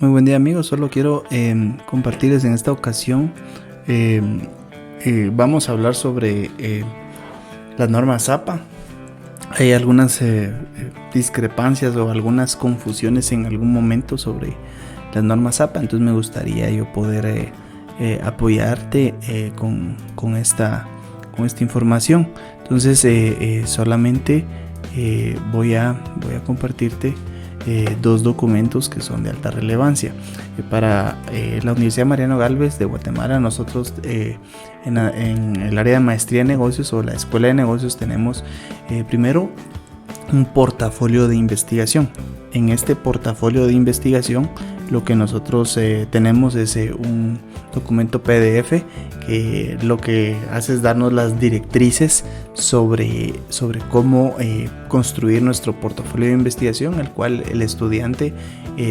Muy buen día, amigos. Solo quiero compartirles en esta ocasión. Vamos a hablar sobre la norma ZAPA. Hay algunas discrepancias o algunas confusiones en algún momento sobre las normas ZAPA. Entonces me gustaría yo poder apoyarte con esta información. Entonces solamente voy a compartirte dos documentos que son de alta relevancia. Para la Universidad Mariano Gálvez de Guatemala, nosotros en el área de maestría de negocios o la escuela de negocios tenemos primero un portafolio de investigación. En este portafolio de investigación lo que nosotros tenemos es un documento PDF que lo que hace es darnos las directrices sobre cómo construir nuestro portafolio de investigación, el cual el estudiante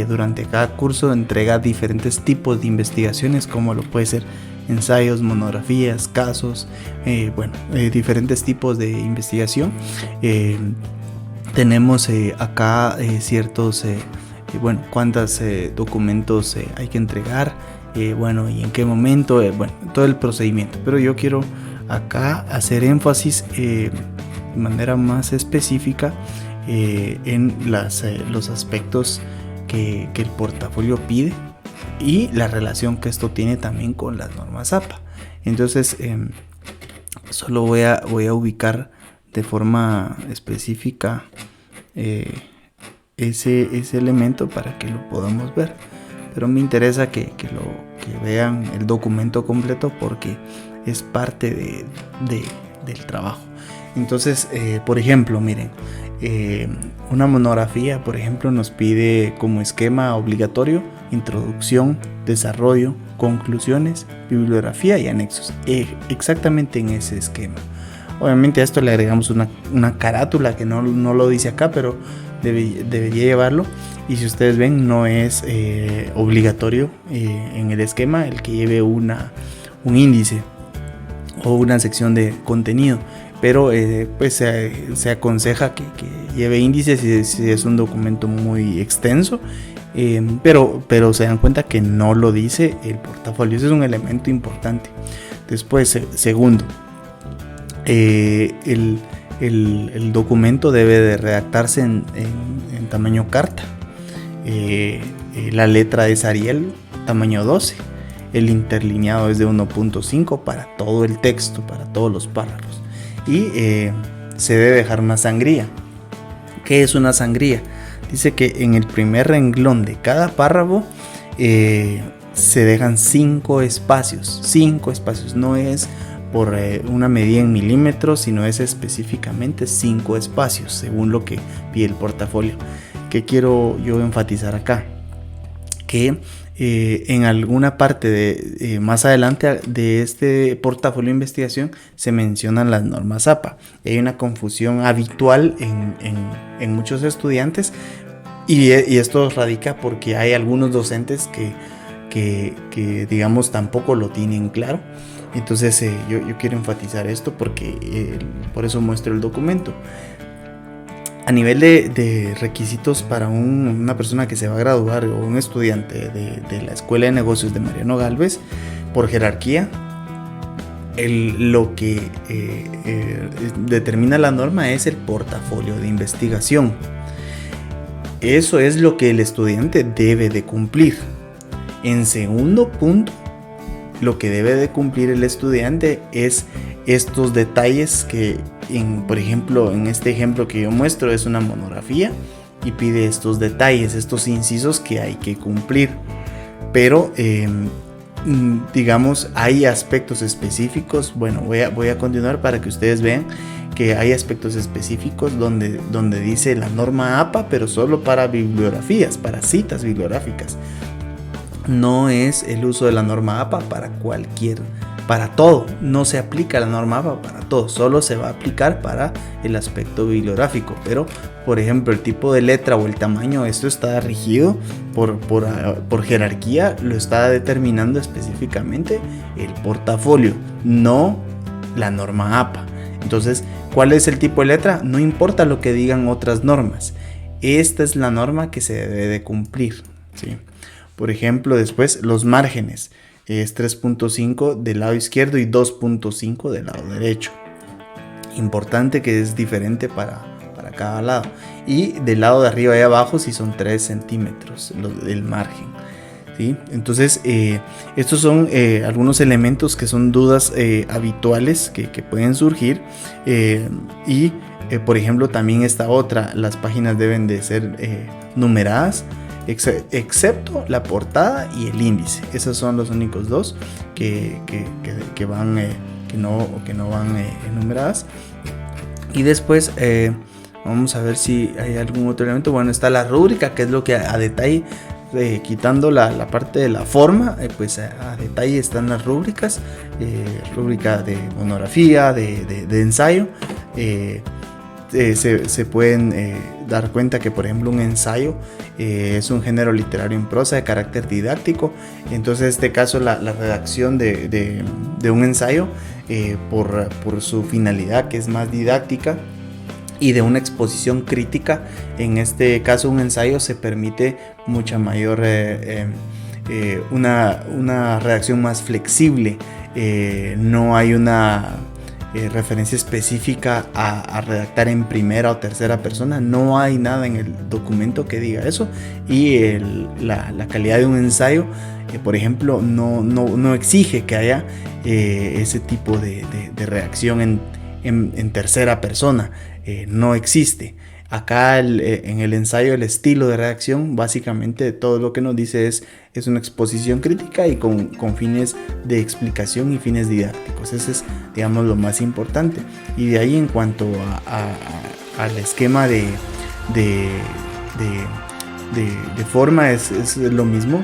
durante cada curso entrega diferentes tipos de investigaciones, como lo puede ser ensayos, monografías, casos, diferentes tipos de investigación. Tenemos acá ciertos cuántos documentos hay que entregar, y en qué momento, todo el procedimiento. Pero yo quiero acá hacer énfasis de manera más específica en los aspectos que el portafolio pide y la relación que esto tiene también con las normas ZAPA. Entonces solo voy a ubicar de forma específica ese elemento para que lo podamos ver, pero me interesa que vean el documento completo porque es parte del trabajo. Entonces por ejemplo, miren, una monografía por ejemplo nos pide como esquema obligatorio introducción, desarrollo, conclusiones, bibliografía y anexos, exactamente en ese esquema. Obviamente a esto le agregamos una carátula que no lo dice acá, pero debería llevarlo. Y si ustedes ven, no es obligatorio en el esquema el que lleve un índice o una sección de contenido, pero se aconseja que lleve índices si es un documento muy extenso. Pero se dan cuenta que no lo dice el portafolio. Ese es un elemento importante. Después, segundo, el documento debe de redactarse en tamaño carta. La letra es Arial, tamaño 12. El interlineado es de 1.5 para todo el texto, para todos los párrafos. Y se debe dejar una sangría. ¿Qué es una sangría? Dice que en el primer renglón de cada párrafo se dejan 5 espacios. 5 espacios. No es por una medida en milímetros, sino es específicamente 5 espacios, según lo que pide el portafolio. ¿Qué quiero yo enfatizar acá? Que en alguna parte más adelante de este portafolio de investigación se mencionan las normas ZAPA. Hay una confusión habitual en muchos estudiantes y esto radica porque hay algunos docentes que digamos tampoco lo tienen claro. Entonces yo quiero enfatizar esto porque por eso muestro el documento. A nivel de requisitos para una persona que se va a graduar o un estudiante de la Escuela de Negocios de Mariano Gálvez, por jerarquía, lo que determina la norma es el portafolio de investigación. Eso es lo que el estudiante debe de cumplir. En segundo punto, lo que debe de cumplir el estudiante es estos detalles que, por ejemplo, en este ejemplo que yo muestro es una monografía y pide estos detalles, estos incisos que hay que cumplir. Pero digamos, hay aspectos específicos. Voy a continuar para que ustedes vean que hay aspectos específicos donde dice la norma APA, pero solo para bibliografías, para citas bibliográficas. No es el uso de la norma APA para todo. No se aplica la norma APA para todo, solo se va a aplicar para el aspecto bibliográfico. Pero, por ejemplo, el tipo de letra o el tamaño, esto está rigido por jerarquía, lo está determinando específicamente el portafolio, no la norma APA. Entonces, ¿cuál es el tipo de letra? No importa lo que digan otras normas. Esta es la norma que se debe de cumplir, ¿sí? Por ejemplo, después los márgenes. Es 3.5 del lado izquierdo y 2.5 del lado derecho. Importante que es diferente para cada lado. Y del lado de arriba y abajo sí son 3 centímetros el margen. ¿Sí? Entonces, estos son algunos elementos que son dudas habituales que pueden surgir. Por ejemplo, también esta otra, las páginas deben de ser numeradas, excepto la portada y el índice. Esos son los únicos dos que no van enumeradas. Y después vamos a ver si hay algún otro elemento. Bueno, está la rúbrica, que es lo que a detalle, quitando la parte de la forma, pues a detalle están las rúbricas. Rúbrica de monografía, de ensayo. Se pueden dar cuenta que, por ejemplo, un ensayo es un género literario en prosa de carácter didáctico. Entonces, en este caso, la redacción de un ensayo, por su finalidad, que es más didáctica, y de una exposición crítica, en este caso un ensayo, se permite mucha mayor una redacción más flexible. No hay una referencia específica a redactar en primera o tercera persona. No hay nada en el documento que diga eso. Y la calidad de un ensayo, por ejemplo, no exige que haya ese tipo de redacción en tercera persona. No existe. Acá en el ensayo, el estilo de redacción, básicamente todo lo que nos dice es una exposición crítica y con fines de explicación y fines didácticos. Ese es, digamos, lo más importante. Y de ahí, en cuanto al esquema de forma, es lo mismo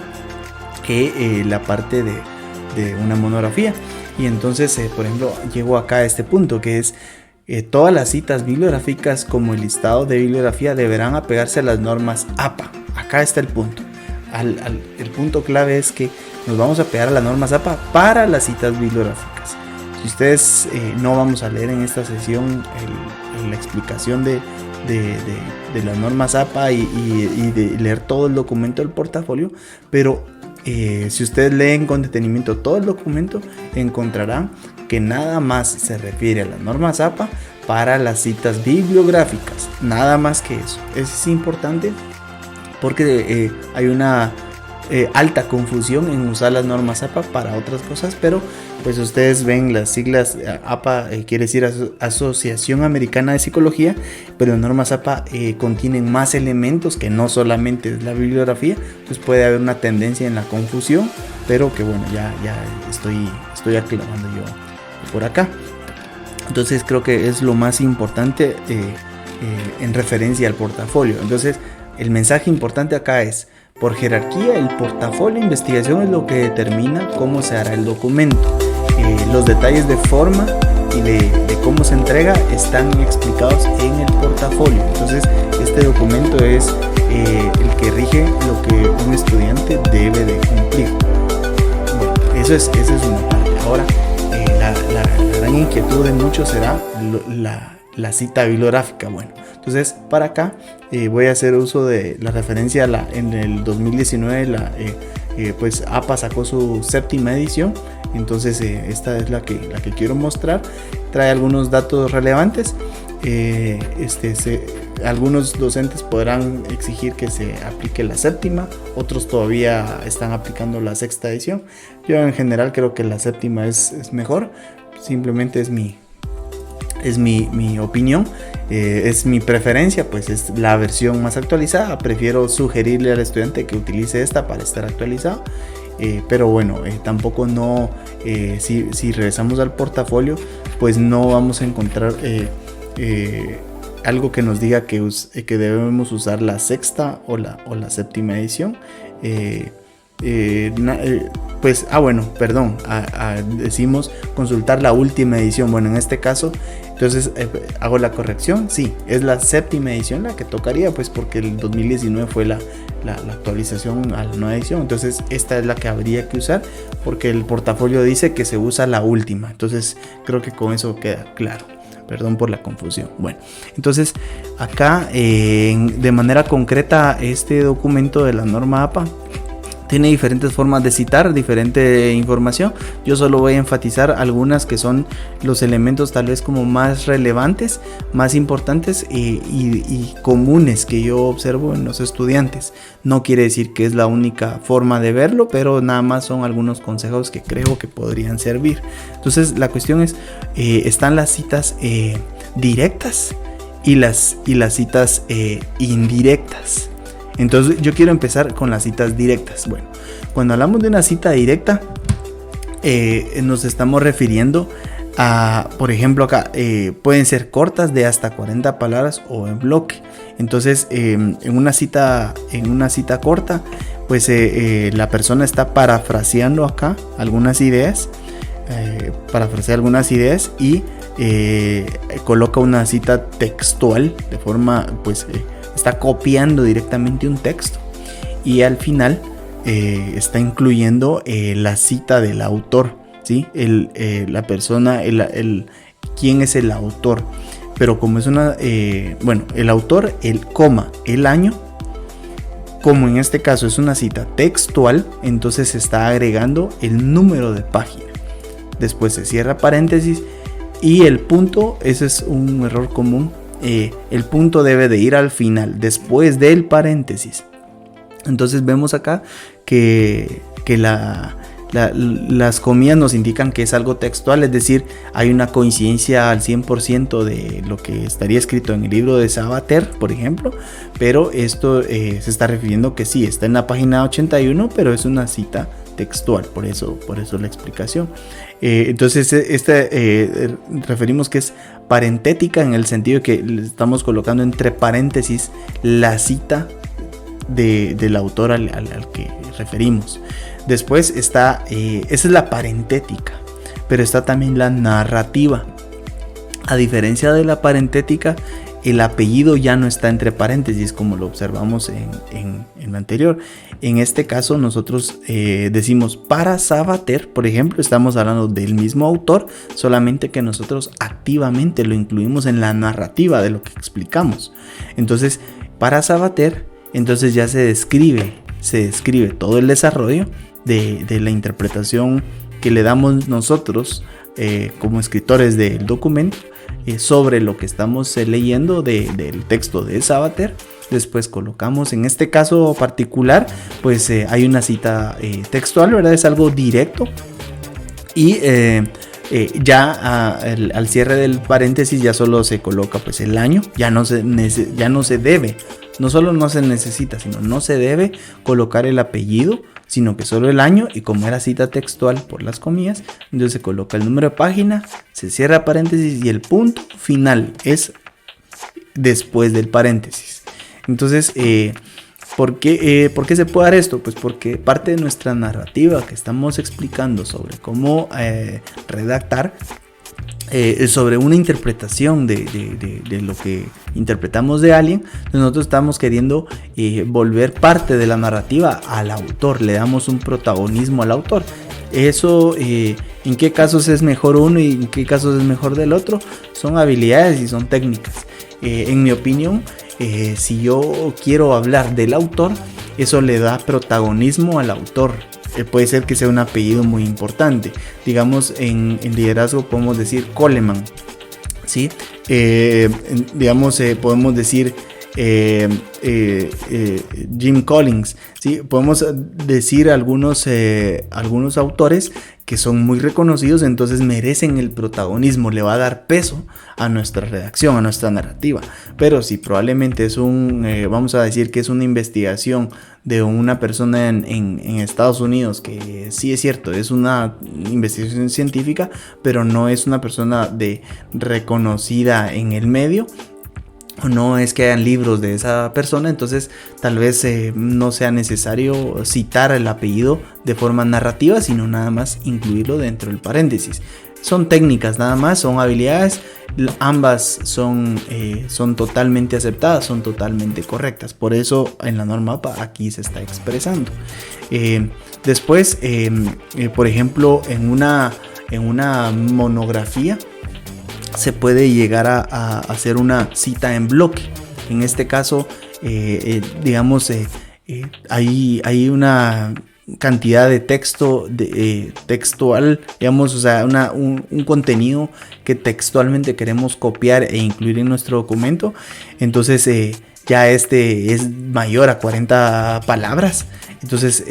que la parte de una monografía. Y entonces, por ejemplo, llego acá a este punto, que es: todas las citas bibliográficas como el listado de bibliografía deberán apegarse a las normas APA. Acá está el punto. El punto clave es que nos vamos a pegar a las normas APA para las citas bibliográficas. Si ustedes no vamos a leer en esta sesión la explicación de las normas APA y de leer todo el documento del portafolio, pero si ustedes leen con detenimiento todo el documento, encontrarán que nada más se refiere a las normas APA para las citas bibliográficas, nada más que eso. Eso es importante porque hay una alta confusión en usar las normas APA para otras cosas, pero pues ustedes ven las siglas APA, quiere decir Asociación Americana de Psicología, pero las normas APA contienen más elementos que no solamente es la bibliografía. Entonces puede haber una tendencia en la confusión, pero que bueno, ya estoy aclarando yo por acá. Entonces creo que es lo más importante en referencia al portafolio. Entonces el mensaje importante acá es: por jerarquía, el portafolio de investigación es lo que determina cómo se hará el documento. Los detalles de forma y de cómo se entrega están explicados en el portafolio. Entonces este documento es el que rige lo que un estudiante debe de cumplir. Bueno, esa es una parte. Ahora, la gran inquietud de muchos será la cita bibliográfica. Bueno, entonces para acá voy a hacer uso de la referencia en el 2019. Pues APA sacó su 7ª edición. Entonces esta es la que quiero mostrar. Trae algunos datos relevantes. Algunos docentes podrán exigir que se aplique la 7ª, otros todavía están aplicando la 6ª edición. Yo en general creo que la 7ª es mejor. Simplemente es mi opinión, es mi preferencia, pues es la versión más actualizada. Prefiero sugerirle al estudiante que utilice esta para estar actualizado. Pero bueno, tampoco si regresamos al portafolio, pues no vamos a encontrar algo que nos diga que debemos usar la 6ª o la 7ª edición. Decimos consultar la última edición. Bueno, en este caso, entonces hago la corrección. Sí, es la 7ª edición la que tocaría, pues porque el 2019 fue la actualización a la nueva edición. Entonces esta es la que habría que usar, porque el portafolio dice que se usa la última. Entonces creo que con eso queda claro. Perdón por la confusión. Bueno, entonces acá de manera concreta, este documento de la norma APA Tiene diferentes formas de citar, diferente información. Yo solo voy a enfatizar algunas que son los elementos tal vez como más relevantes, más importantes y comunes que yo observo en los estudiantes. No quiere decir que es la única forma de verlo, pero nada más son algunos consejos que creo que podrían servir. Entonces la cuestión es, están las citas directas y las citas indirectas. Entonces yo quiero empezar con las citas directas. Bueno, cuando hablamos de una cita directa, nos estamos refiriendo a, por ejemplo acá, pueden ser cortas de hasta 40 palabras o en bloque. Entonces en una cita corta, pues la persona está parafraseando acá algunas ideas, y coloca una cita textual de forma, pues está copiando directamente un texto, y al final está incluyendo la cita del autor, ¿sí? La persona, quién es el autor. Pero como es el autor, el coma, el año, como en este caso es una cita textual, entonces se está agregando el número de página. Después se cierra paréntesis y el punto, ese es un error común. El punto debe de ir al final, después del paréntesis. Entonces vemos acá que las comillas nos indican que es algo textual, es decir, hay una coincidencia al 100% de lo que estaría escrito en el libro de Sabater, por ejemplo, pero esto se está refiriendo que sí, está en la página 81, pero es una cita textual, por eso la explicación. Entonces referimos que es parentética en el sentido de que le estamos colocando entre paréntesis la cita del autor al que referimos. Después está, esa es la parentética, pero está también la narrativa. A diferencia de la parentética, el apellido ya no está entre paréntesis como lo observamos en lo anterior. En este caso nosotros decimos para Sabater, por ejemplo, estamos hablando del mismo autor, solamente que nosotros activamente lo incluimos en la narrativa de lo que explicamos. Entonces, para Sabater, entonces ya se describe todo el desarrollo de la interpretación que le damos nosotros como escritores del documento sobre lo que estamos leyendo del texto de Sabater. Después colocamos, en este caso particular, pues hay una cita textual, ¿verdad? Es algo directo. Y al cierre del paréntesis ya solo se coloca pues el año. Ya no se debe, no solo no se necesita, sino no se debe colocar el apellido, sino que solo el año, y como era cita textual por las comillas, entonces se coloca el número de página, se cierra paréntesis y el punto final es después del paréntesis. Entonces, ¿por qué se puede dar esto? Pues porque parte de nuestra narrativa que estamos explicando sobre cómo redactar, sobre una interpretación de lo que interpretamos de alguien, nosotros estamos queriendo volver parte de la narrativa al autor, le damos un protagonismo al autor. Eso, en qué casos es mejor uno y en qué casos es mejor del otro, son habilidades y son técnicas. En mi opinión, si yo quiero hablar del autor, eso le da protagonismo al autor. Puede ser que sea un apellido muy importante. Digamos, en liderazgo podemos decir Coleman, ¿sí? Podemos decir Jim Collins, ¿sí? Podemos decir algunos autores que son muy reconocidos, entonces merecen el protagonismo, le va a dar peso a nuestra redacción, a nuestra narrativa. Pero si probablemente es vamos a decir que es una investigación de una persona en Estados Unidos, que sí es cierto, es una investigación científica, pero no es una persona reconocida en el medio, no es que hayan libros de esa persona, entonces tal vez no sea necesario citar el apellido de forma narrativa, sino nada más incluirlo dentro del paréntesis. Son técnicas nada más, son habilidades, ambas son totalmente aceptadas, son totalmente correctas, por eso en la norma APA aquí se está expresando. Después, por ejemplo, en una monografía, se puede llegar a hacer una cita en bloque. En este caso, hay una cantidad de texto textual, digamos, o sea, un contenido que textualmente queremos copiar e incluir en nuestro documento, entonces ya este es mayor a 40 palabras, entonces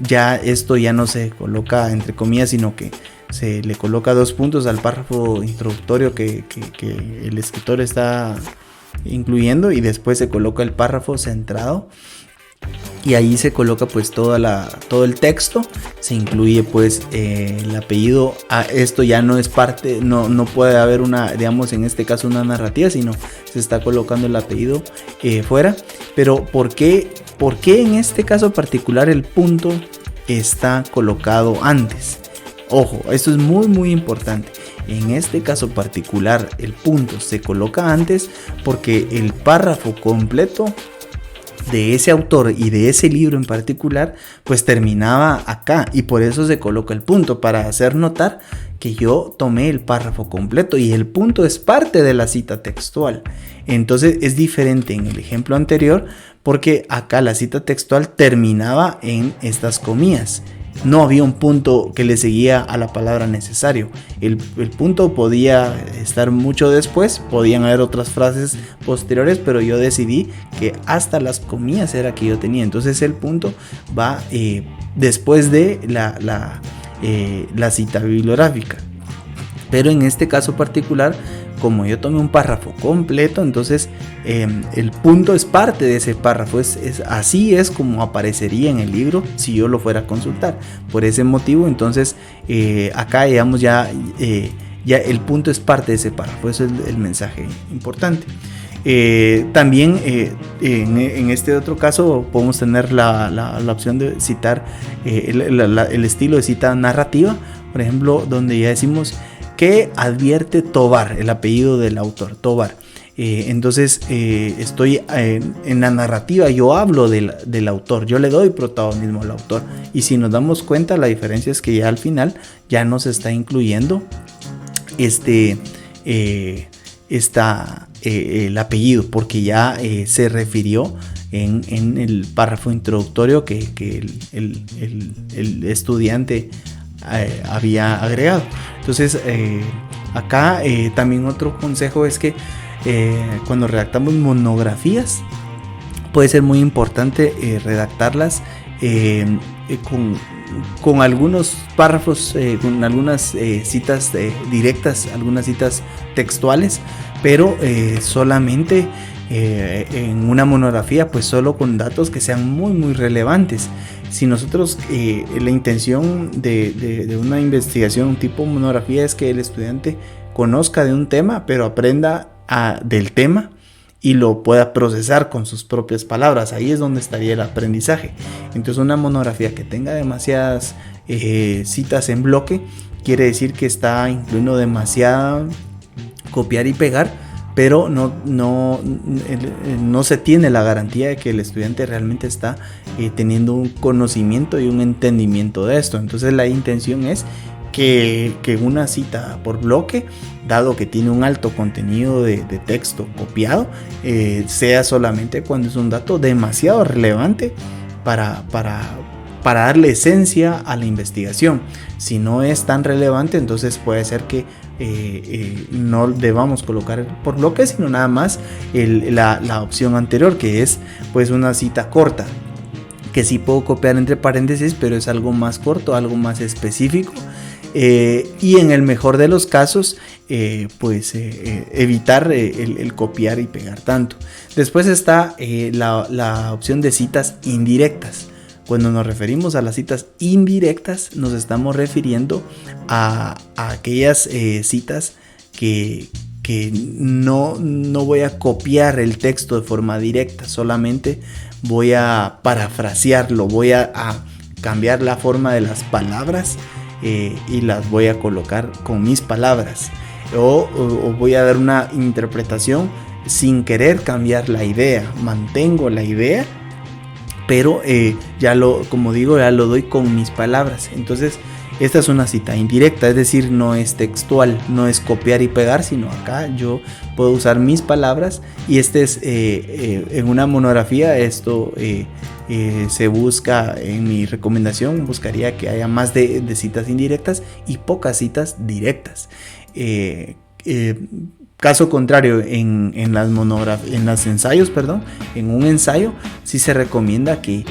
ya esto ya no se coloca entre comillas, sino que se le coloca 2 puntos al párrafo introductorio que el escritor está incluyendo, y después se coloca el párrafo centrado, y ahí se coloca pues todo el texto, se incluye pues el apellido. Esto ya no es parte, no puede haber una, digamos en este caso una narrativa, sino se está colocando el apellido fuera. Pero ¿por qué en este caso particular el punto está colocado antes? Ojo, esto es muy muy importante. En este caso particular el punto se coloca antes porque el párrafo completo de ese autor y de ese libro en particular pues terminaba acá, y por eso se coloca el punto, para hacer notar que yo tomé el párrafo completo y el punto es parte de la cita textual. Entonces es diferente en el ejemplo anterior porque acá la cita textual terminaba en estas comillas. No había un punto que le seguía a la palabra necesario. El punto podía estar mucho después, podían haber otras frases posteriores, pero yo decidí que hasta las comillas era que yo tenía. Entonces el punto va después de la cita bibliográfica. Pero en este caso particular, como yo tomé un párrafo completo, entonces el punto es parte de ese párrafo. Así es como aparecería en el libro si yo lo fuera a consultar. Por ese motivo, entonces acá digamos ya el punto es parte de ese párrafo. Eso es el mensaje importante. También en este otro caso podemos tener la opción de citar el estilo de cita narrativa, por ejemplo, donde ya decimos que advierte Tovar, el apellido del autor, Tovar. Entonces estoy en la narrativa, yo hablo del autor, yo le doy protagonismo al autor, y si nos damos cuenta la diferencia es que ya al final ya no se está incluyendo el apellido, porque ya se refirió en el párrafo introductorio que el estudiante había agregado. Entonces acá también otro consejo es que cuando redactamos monografías puede ser muy importante redactarlas con algunos párrafos, con algunas citas directas, algunas citas textuales, pero solamente en una monografía pues solo con datos que sean muy muy relevantes. Si nosotros la intención de una investigación tipo monografía es que el estudiante conozca de un tema, pero aprenda del tema y lo pueda procesar con sus propias palabras, ahí es donde estaría el aprendizaje. Entonces una monografía que tenga demasiadas citas en bloque quiere decir que está incluyendo demasiada copiar y pegar, pero no se tiene la garantía de que el estudiante realmente está teniendo un conocimiento y un entendimiento de esto. Entonces la intención es que una cita por bloque, dado que tiene un alto contenido de texto copiado, sea solamente cuando es un dato demasiado relevante para darle esencia a la investigación. Si no es tan relevante, entonces puede ser que no debamos colocar por bloque, sino nada más la opción anterior, que es pues una cita corta, que sí puedo copiar entre paréntesis, pero es algo más corto, algo más específico. Y en el mejor de los casos evitar el copiar y pegar tanto. Después está la opción de citas indirectas. Cuando nos referimos a las citas indirectas, nos estamos refiriendo a aquellas citas que no voy a copiar el texto de forma directa, solamente voy a parafrasearlo, voy a cambiar la forma de las palabras y las voy a colocar con mis palabras, o voy a dar una interpretación sin querer cambiar la idea, mantengo la idea, pero como digo, ya lo doy con mis palabras. Entonces Esta es una cita indirecta, es decir, no es textual, no es copiar y pegar, sino acá yo puedo usar mis palabras y en una monografía esto se busca, en mi recomendación, buscaría que haya más de citas indirectas y pocas citas directas. Caso contrario, en los ensayos, en un ensayo sí se recomienda que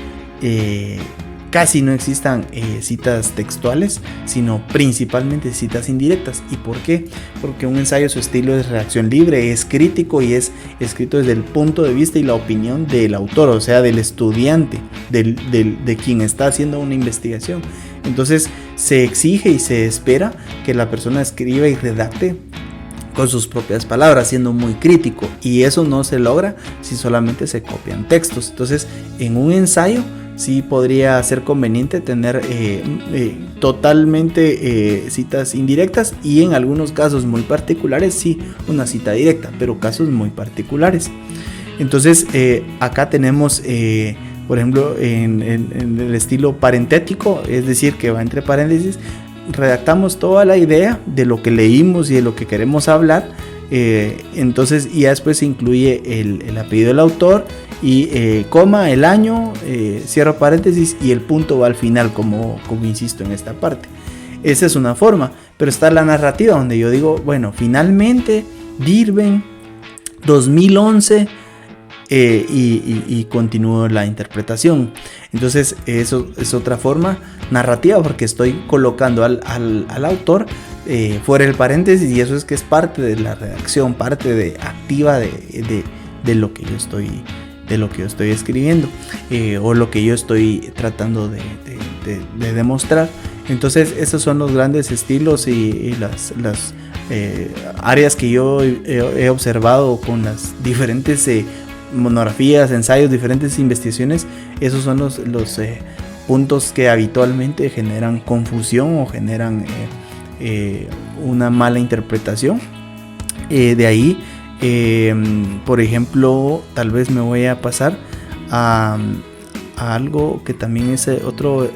casi no existan citas textuales, sino principalmente citas indirectas. ¿Y por qué? Porque un ensayo, su estilo es redacción libre, es crítico y es escrito desde el punto de vista y la opinión del autor, o sea, del estudiante, de quien está haciendo una investigación. Entonces se exige y se espera que la persona escriba y redacte con sus propias palabras, siendo muy crítico, y eso no se logra si solamente se copian textos. Entonces, en un ensayo sí podría ser conveniente tener totalmente citas indirectas, y en algunos casos muy particulares sí una cita directa, pero casos muy particulares. Entonces acá tenemos por ejemplo en el estilo parentético, es decir, que va entre paréntesis. Redactamos toda la idea de lo que leímos y de lo que queremos hablar, entonces ya después se incluye el apellido del autor y coma, el año, cierro paréntesis y el punto va al final, como insisto en esta parte. Esa es una forma, pero está la narrativa donde yo digo, bueno, finalmente Dirben 2011 y continúo la interpretación. Entonces eso es otra forma narrativa, porque estoy colocando al autor fuera del paréntesis, y eso es que es parte de la redacción, parte activa de lo que yo estoy escribiendo, o lo que yo estoy tratando de demostrar. Entonces esos son los grandes estilos y las áreas que yo he observado con las diferentes monografías, ensayos, diferentes investigaciones. Esos son los puntos que habitualmente generan confusión o generan una mala interpretación. De ahí, por ejemplo, tal vez me voy a pasar a algo que también es otro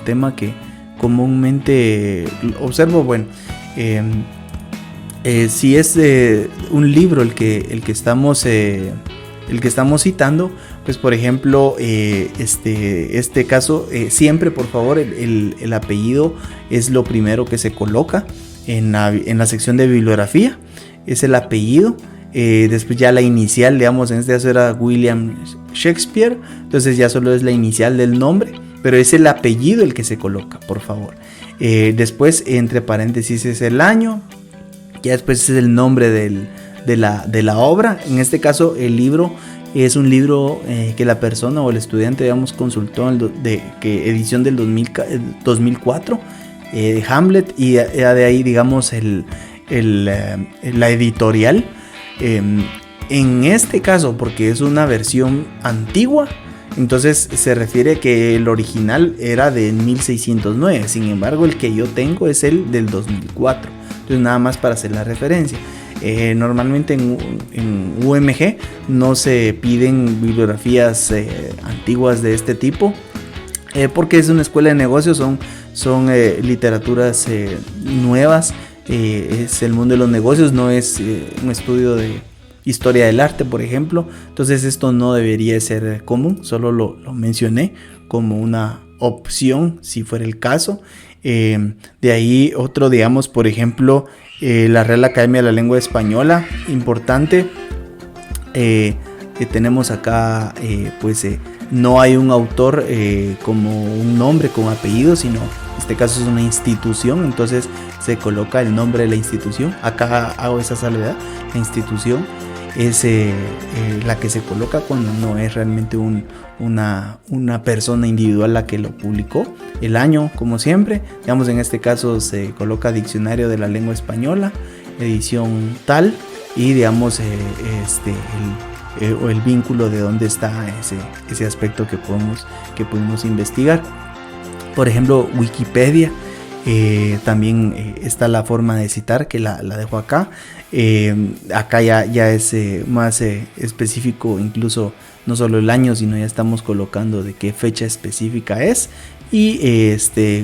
tema que comúnmente observo. Bueno, si es un libro el que estamos citando, pues por ejemplo este caso, siempre por favor el apellido es lo primero que se coloca en la sección de bibliografía, es el apellido. Después ya la inicial, digamos en este caso era William Shakespeare, entonces ya solo es la inicial del nombre, pero es el apellido el que se coloca, por favor. Después entre paréntesis es el año, ya después es el nombre de la obra. En este caso el libro es un libro que la persona o el estudiante, digamos, consultó edición del 2004 de Hamlet, y de ahí, digamos, la editorial. En este caso, porque es una versión antigua, entonces se refiere que el original era de 1609, sin embargo el que yo tengo es el del 2004, entonces nada más para hacer la referencia. Normalmente en UMG no se piden bibliografías antiguas de este tipo, porque es una escuela de negocios, son literaturas nuevas, es el mundo de los negocios, no es un estudio de historia del arte, por ejemplo. Entonces esto no debería ser común, solo lo mencioné como una opción si fuera el caso. De ahí otro, digamos, por ejemplo, la Real Academia de la Lengua Española, importante, que tenemos acá, no hay un autor como un nombre con apellido, sino en este caso es una institución, entonces se coloca el nombre de la institución. Acá hago esa salvedad, la institución es la que se coloca cuando no es realmente una persona individual la que lo publicó. El año, como siempre, digamos, en este caso se coloca Diccionario de la Lengua Española, edición tal, y digamos el vínculo de dónde está ese aspecto que pudimos investigar. Por ejemplo, Wikipedia, también está la forma de citar, que la dejo acá. Acá ya es más específico, incluso no solo el año, sino ya estamos colocando de qué fecha específica es. y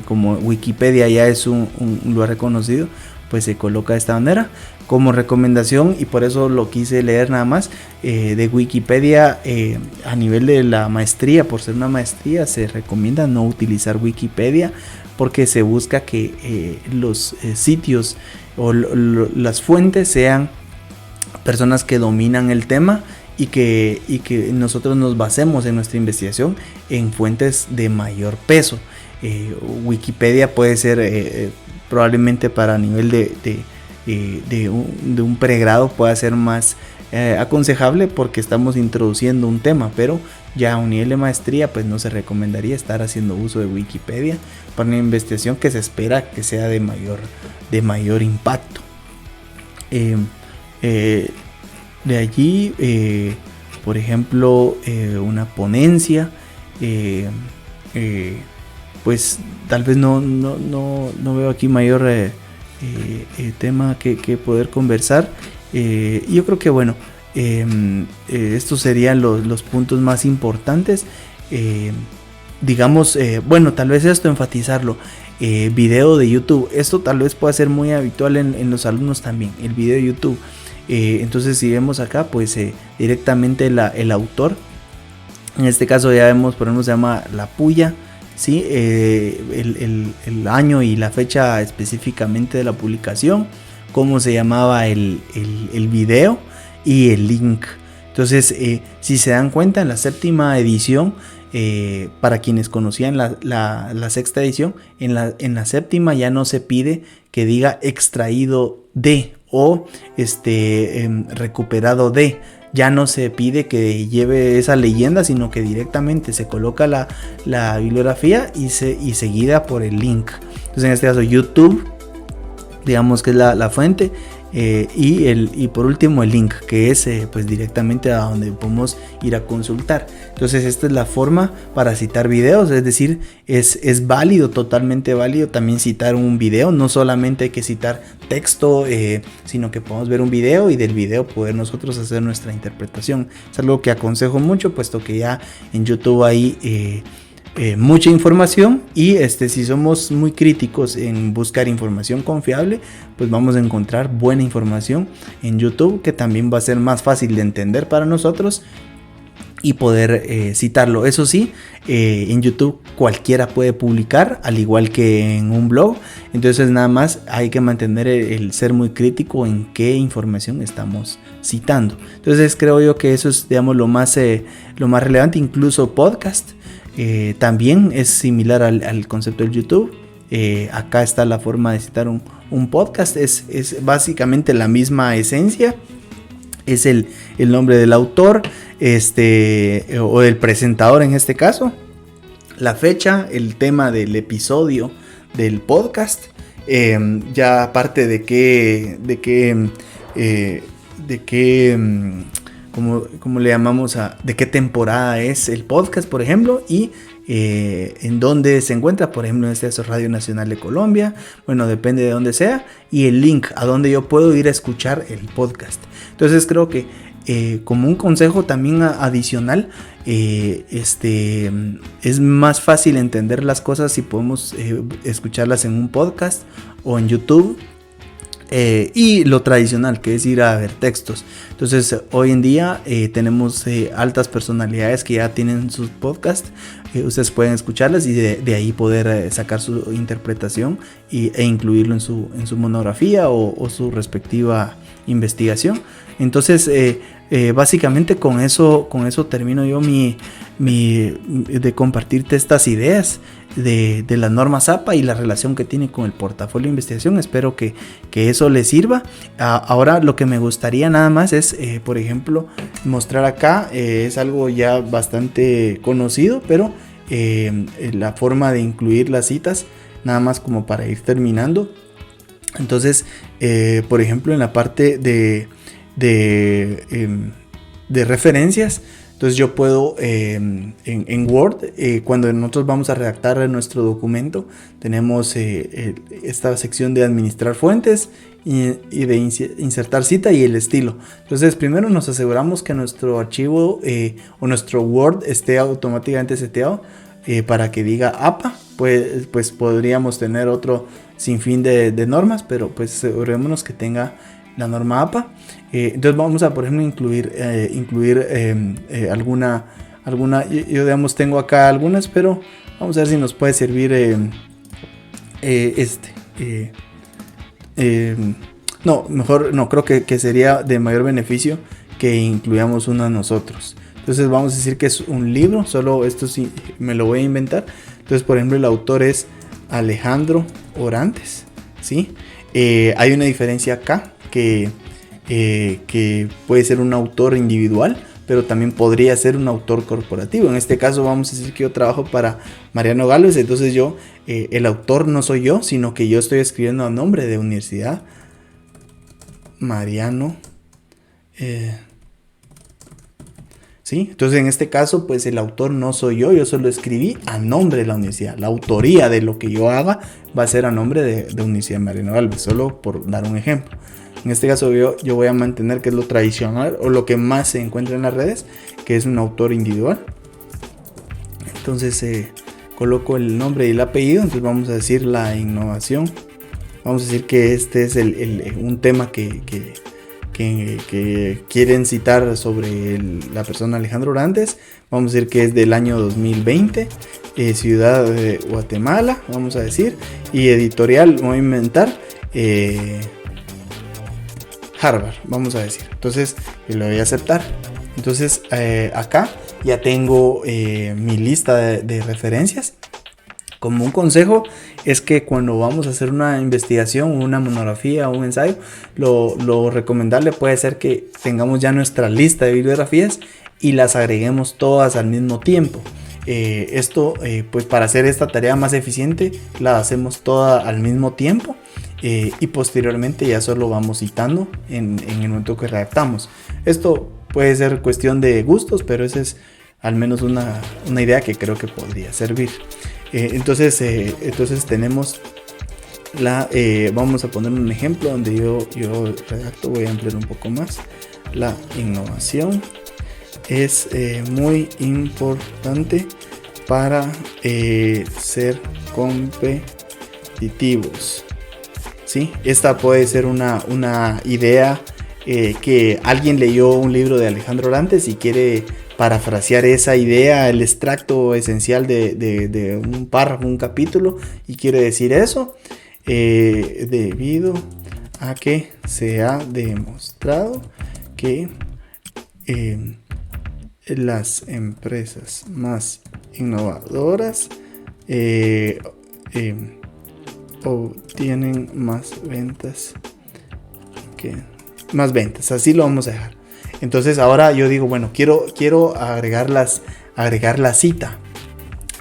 como Wikipedia ya es un lugar reconocido, pues se coloca de esta manera como recomendación, y por eso lo quise leer nada más. De Wikipedia, a nivel de la maestría, por ser una maestría, se recomienda no utilizar Wikipedia, porque se busca que los sitios o las fuentes sean personas que dominan el tema, y que nosotros nos basemos en nuestra investigación en fuentes de mayor peso. Wikipedia puede ser probablemente para nivel de un pregrado pueda ser más aconsejable, porque estamos introduciendo un tema, pero ya a un nivel de maestría pues no se recomendaría estar haciendo uso de Wikipedia para una investigación que se espera que sea de mayor impacto. De allí, por ejemplo, una ponencia, pues tal vez no veo aquí mayor tema que poder conversar. Yo creo que bueno, estos serían los puntos más importantes. Digamos, bueno, tal vez esto enfatizarlo. Video de YouTube, esto tal vez pueda ser muy habitual en los alumnos también, el video de YouTube. Entonces, si vemos acá, pues directamente el autor, en este caso ya vemos, por ejemplo, se llama La Puya, ¿sí? El año y la fecha específicamente de la publicación, cómo se llamaba el video y el link. Entonces, si se dan cuenta, en la séptima edición, para quienes conocían la sexta edición, en la séptima ya no se pide que diga extraído de o recuperado de, ya no se pide que lleve esa leyenda, sino que directamente se coloca la bibliografía y seguida por el link. Entonces, en este caso YouTube, digamos que es la fuente, y por último el link, que es pues directamente a donde podemos ir a consultar. Entonces, esta es la forma para citar videos, es decir, es válido, totalmente válido también citar un video. No solamente hay que citar texto, sino que podemos ver un video y del video poder nosotros hacer nuestra interpretación. Es algo que aconsejo mucho, puesto que ya en YouTube hay mucha información, y si somos muy críticos en buscar información confiable, pues vamos a encontrar buena información en YouTube, que también va a ser más fácil de entender para nosotros y poder citarlo. Eso sí, en YouTube cualquiera puede publicar, al igual que en un blog. Entonces, nada más hay que mantener el ser muy crítico en qué información estamos citando. Entonces, creo yo que eso es, digamos, lo más relevante. Incluso podcast también es similar al concepto del YouTube. Acá está la forma de citar un podcast. Es básicamente la misma esencia. Es el nombre del autor, o del presentador en este caso, la fecha, el tema del episodio del podcast, ya aparte de qué como le llamamos de qué temporada es el podcast, por ejemplo, y en dónde se encuentra, por ejemplo, en este caso Radio Nacional de Colombia, bueno, depende de dónde sea, y el link a donde yo puedo ir a escuchar el podcast. Entonces, creo que como un consejo también adicional, es más fácil entender las cosas si podemos escucharlas en un podcast o en YouTube. Y lo tradicional, que es ir a ver textos. Entonces, hoy en día tenemos altas personalidades que ya tienen sus podcasts. Ustedes pueden escucharlas y de ahí poder sacar su interpretación e incluirlo en su monografía o su respectiva investigación. Entonces, básicamente con eso termino yo de compartirte estas ideas de la norma ZAPA y la relación que tiene con el portafolio de investigación. Espero que eso les sirva. Ahora, lo que me gustaría nada más es, por ejemplo, mostrar acá, es algo ya bastante conocido, pero la forma de incluir las citas, nada más como para ir terminando. Entonces, por ejemplo, en la parte de referencias, entonces yo puedo en Word, cuando nosotros vamos a redactar nuestro documento, tenemos esta sección de administrar fuentes y de insertar cita y el estilo. Entonces, primero nos aseguramos que nuestro archivo o nuestro Word esté automáticamente seteado para que diga APA, pues podríamos tener otro sinfín de normas, pero pues asegurémonos que tenga la norma APA. Entonces vamos a, por ejemplo, incluir alguna, yo digamos tengo acá algunas, pero vamos a ver si nos puede servir no, mejor no, creo que sería de mayor beneficio que incluyamos una nosotros. Entonces vamos a decir que es un libro, solo esto sí me lo voy a inventar. Entonces, por ejemplo, el autor es Alejandro Orantes, ¿sí? Hay una diferencia acá que puede ser un autor individual, pero también podría ser un autor corporativo. En este caso vamos a decir que yo trabajo para Mariano Galvez, entonces yo, el autor no soy yo, sino que yo estoy escribiendo a nombre de Universidad Mariano. ¿Sí? Entonces en este caso pues el autor no soy yo solo escribí a nombre de la universidad. La autoría de lo que yo haga va a ser a nombre de Universidad Mariano Galvez, solo por dar un ejemplo. En este caso yo voy a mantener que es lo tradicional o lo que más se encuentra en las redes, que es un autor individual. Entonces coloco el nombre y el apellido, entonces vamos a decir la innovación. Vamos a decir que este es un tema que quieren citar sobre la persona Alejandro Orantes. Vamos a decir que es del año 2020, ciudad de Guatemala, vamos a decir, y editorial, voy a inventar, Harvard, vamos a decir. Entonces lo voy a aceptar. Entonces acá ya tengo mi lista de referencias. Como un consejo es que cuando vamos a hacer una investigación, una monografía o un ensayo, lo recomendable puede ser que tengamos ya nuestra lista de bibliografías y las agreguemos todas al mismo tiempo. Esto pues para hacer esta tarea más eficiente la hacemos toda al mismo tiempo y posteriormente ya solo vamos citando en el momento que redactamos. Esto puede ser cuestión de gustos, pero esa es al menos una idea que creo que podría servir. Entonces tenemos vamos a poner un ejemplo donde yo redacto, voy a ampliar un poco más. La innovación es muy importante para ser competitivos, ¿sí? Esta puede ser una idea que alguien leyó un libro de Alejandro Orantes y quiere parafrasear esa idea, el extracto esencial de un párrafo, un capítulo, y quiere decir eso, debido a que se ha demostrado que las empresas más innovadoras obtienen más ventas, así lo vamos a dejar. Entonces ahora yo digo, bueno, quiero agregar la cita.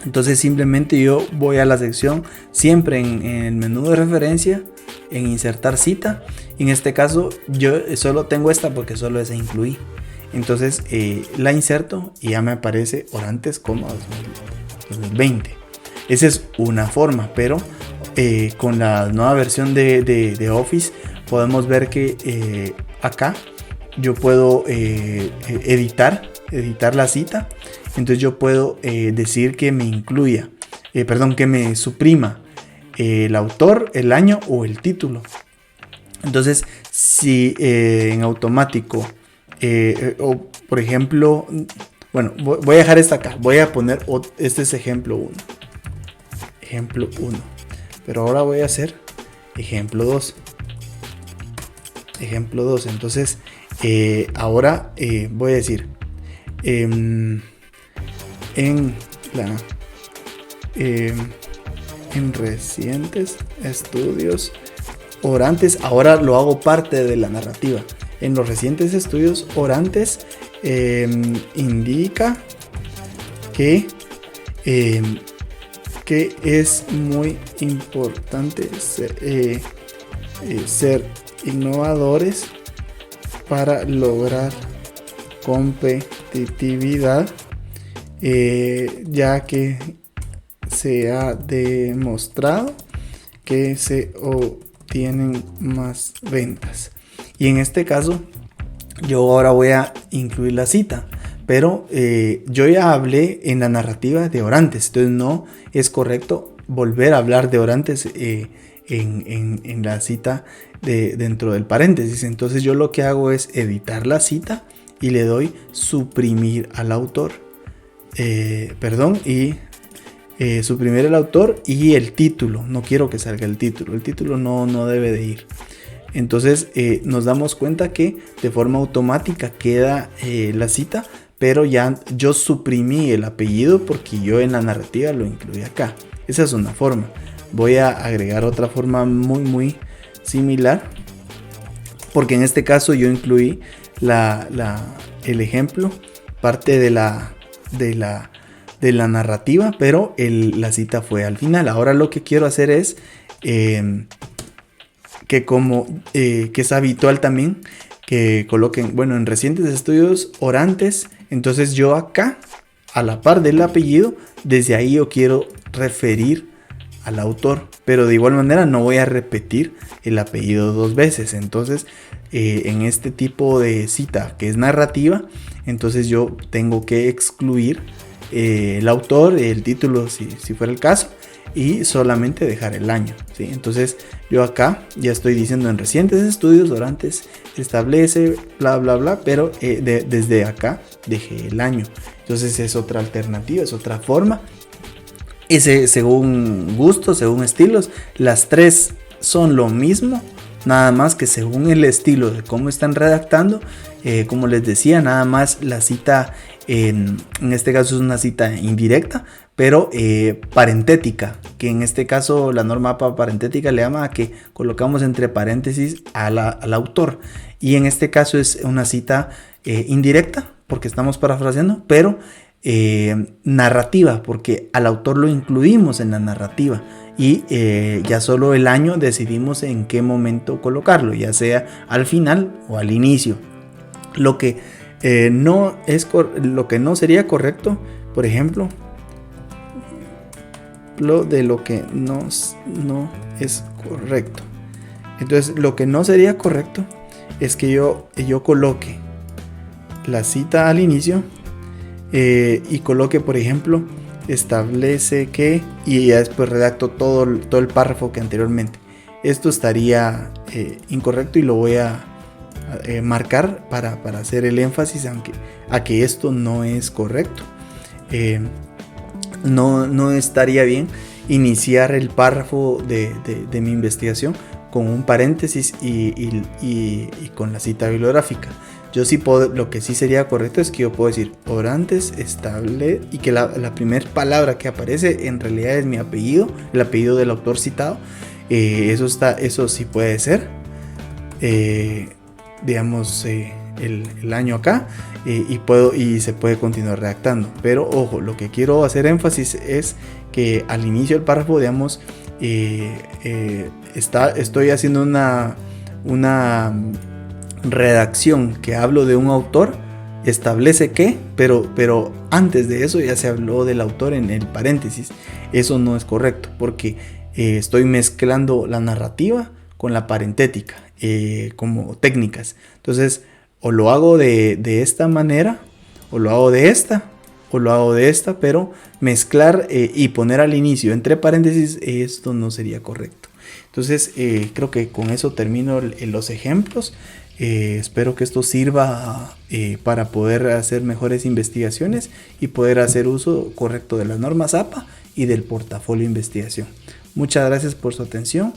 Entonces simplemente yo voy a la sección, siempre en el menú de referencia, en insertar cita. En este caso yo solo tengo esta porque solo esa incluí. Entonces la inserto y ya me aparece Orantes, 2020. Esa es una forma, pero con la nueva versión de Office podemos ver que acá yo puedo editar la cita. Entonces yo puedo decir que me incluya, que me suprima el autor, el año o el título. Entonces si en automático o por ejemplo, bueno, voy a dejar esta acá, voy a poner, este es ejemplo 1, pero ahora voy a hacer ejemplo 2. Entonces ahora voy a decir en recientes estudios Orantes, ahora lo hago parte de la narrativa. En los recientes estudios Orantes indica que es muy importante ser innovadores para lograr competitividad, ya que se ha demostrado que se obtienen más ventas. Y en este caso yo ahora voy a incluir la cita, pero yo ya hablé en la narrativa de Orantes, entonces no es correcto volver a hablar de Orantes en la cita dentro del paréntesis. Entonces yo lo que hago es editar la cita y le doy suprimir al autor, suprimir el autor y el título. No quiero que salga el título no debe de ir. Entonces nos damos cuenta que de forma automática queda la cita, pero ya yo suprimí el apellido porque yo en la narrativa lo incluí acá. Esa es una forma. Voy a agregar otra forma muy similar, porque en este caso yo incluí el ejemplo, parte de la narrativa, pero la cita fue al final. Ahora lo que quiero hacer es que es habitual también que coloquen, bueno, en recientes estudios Orantes, entonces yo acá, a la par del apellido, desde ahí yo quiero referir al autor, pero de igual manera no voy a repetir el apellido dos veces. Entonces en este tipo de cita que es narrativa, entonces yo tengo que excluir el autor, el título si fuera el caso, y solamente dejar el año, ¿sí? Entonces yo acá ya estoy diciendo en recientes estudios Orantes establece bla bla bla, pero desde acá dejé el año. Entonces es otra alternativa, es otra forma. Según gustos, según estilos, las tres son lo mismo, nada más que según el estilo de cómo están redactando. Como les decía, nada más la cita en este caso es una cita indirecta, pero parentética, que en este caso la norma parentética le llama a que colocamos entre paréntesis al autor, y en este caso es una cita indirecta porque estamos parafraseando, pero narrativa porque al autor lo incluimos en la narrativa, y ya solo el año decidimos en qué momento colocarlo, ya sea al final o al inicio. Lo que no sería correcto, por ejemplo, lo que no es correcto. Entonces, lo que no sería correcto es que yo coloque la cita al inicio y coloque, por ejemplo, establece que, y ya después redacto todo el párrafo que anteriormente. Esto estaría incorrecto y lo voy a marcar para hacer el énfasis a que esto no es correcto. No estaría bien iniciar el párrafo de mi investigación con un paréntesis y con la cita bibliográfica. Yo sí puedo, lo que sí sería correcto es que yo puedo decir Orantes estable, y que la primera palabra que aparece en realidad es mi apellido, el apellido del autor citado. Eso sí puede ser. Digamos el año acá, y se puede continuar redactando, pero ojo, lo que quiero hacer énfasis es que al inicio del párrafo, digamos, estoy haciendo una redacción que hablo de un autor, establece que, pero antes de eso ya se habló del autor en el paréntesis. Eso no es correcto porque estoy mezclando la narrativa con la parentética como técnicas. Entonces, o lo hago de esta manera, o lo hago de esta, o lo hago de esta, pero mezclar y poner al inicio entre paréntesis, esto no sería correcto. Entonces, creo que con eso termino los ejemplos. Espero que esto sirva para poder hacer mejores investigaciones y poder hacer uso correcto de las normas APA y del portafolio de investigación. Muchas gracias por su atención.